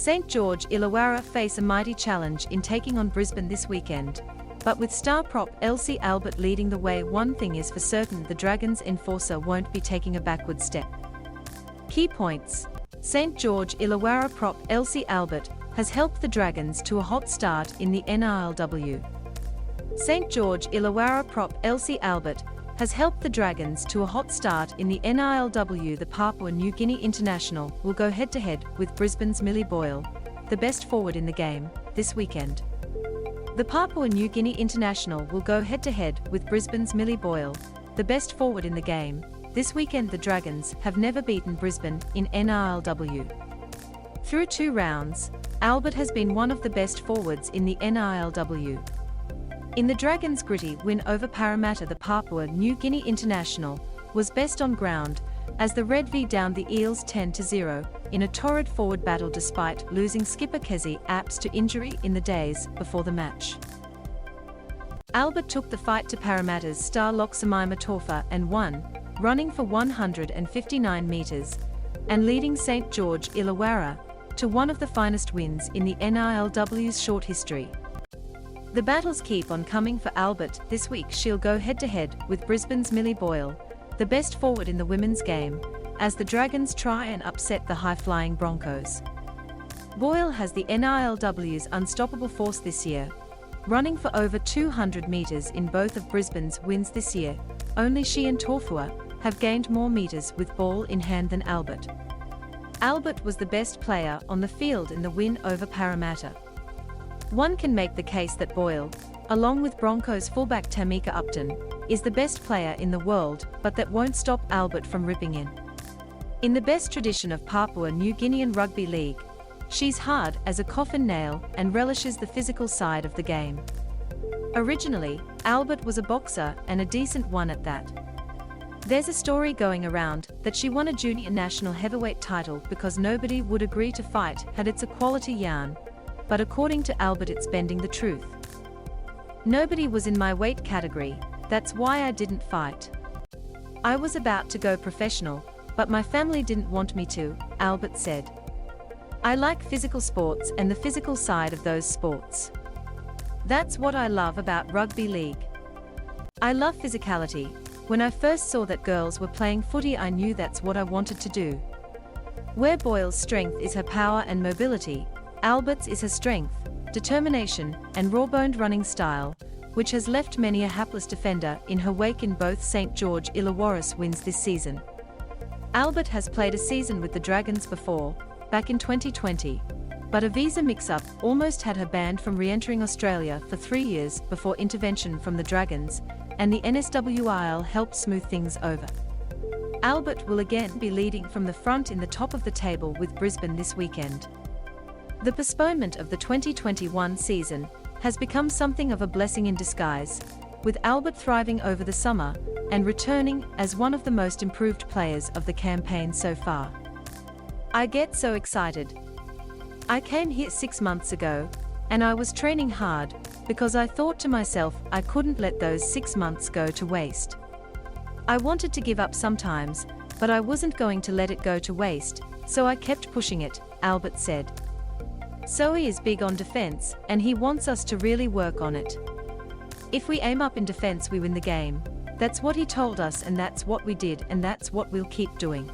St George Illawarra face a mighty challenge in taking on Brisbane this weekend. But with star prop Elsie Albert leading the way, one thing is for certain: the Dragons enforcer won't be taking a backward step. Key points. St George Illawarra prop Elsie Albert has helped the Dragons to a hot start in the NRLW. St George Illawarra prop Elsie Albert has helped the Dragons to a hot start in the NRLW. The Papua New Guinea international will go head-to-head with Brisbane's Millie Boyle, the best forward in the game, this weekend. The Papua New Guinea international will go head-to-head with Brisbane's Millie Boyle, the best forward in the game, this weekend. The Dragons have never beaten Brisbane in NRLW. Through 2 rounds, Albert has been one of the best forwards in the NRLW. In the Dragons' gritty win over Parramatta, the Papua New Guinea international was best on ground, as the Red V downed the Eels 10-0 in a torrid forward battle despite losing skipper Kezie Apps to injury in the days before the match. Albert took the fight to Parramatta's star lock Jemima Taufa and won, running for 159 metres, and leading St George Illawarra to one of the finest wins in the NRLW's short history. The battles keep on coming for Albert. This week she'll go head-to-head with Brisbane's Millie Boyle, the best forward in the women's game, as the Dragons try and upset the high-flying Broncos. Boyle has the NRLW's unstoppable force this year, running for over 200 metres in both of Brisbane's wins this year. Only she and Taufa have gained more metres with ball in hand than Albert. Albert was the best player on the field in the win over Parramatta. One can make the case that Boyle, along with Broncos fullback Tamika Upton, is the best player in the world, but that won't stop Albert from ripping in. In the best tradition of Papua New Guinean rugby league, she's hard as a coffin nail and relishes the physical side of the game. Originally, Albert was a boxer, and a decent one at that. There's a story going around that she won a junior national heavyweight title because nobody would agree to fight had. It's a quality yarn, but according to Albert it's bending the truth. Nobody was in my weight category, that's why I didn't fight. I was about to go professional, but my family didn't want me to, Albert said. I like physical sports and the physical side of those sports. That's what I love about rugby league. I love physicality. When I first saw that girls were playing footy, I knew that's what I wanted to do. Where Boyle's strength is her power and mobility, Albert's is her strength, determination, and raw-boned running style, which has left many a hapless defender in her wake in both St George Illawarra's wins this season. Albert has played a season with the Dragons before, back in 2020, but a visa mix-up almost had her banned from re-entering Australia for 3 years before intervention from the Dragons, and the NSWIL helped smooth things over. Albert will again be leading from the front in the top of the table with Brisbane this weekend. The postponement of the 2021 season has become something of a blessing in disguise, with Albert thriving over the summer and returning as one of the most improved players of the campaign so far. I get so excited. I came here 6 months ago, and I was training hard because I thought to myself I couldn't let those 6 months go to waste. I wanted to give up sometimes, but I wasn't going to let it go to waste, so I kept pushing it, Albert said. So he is big on defense, and he wants us to really work on it. If we aim up in defense, we win the game. That's what he told us, and that's what we did, and that's what we'll keep doing.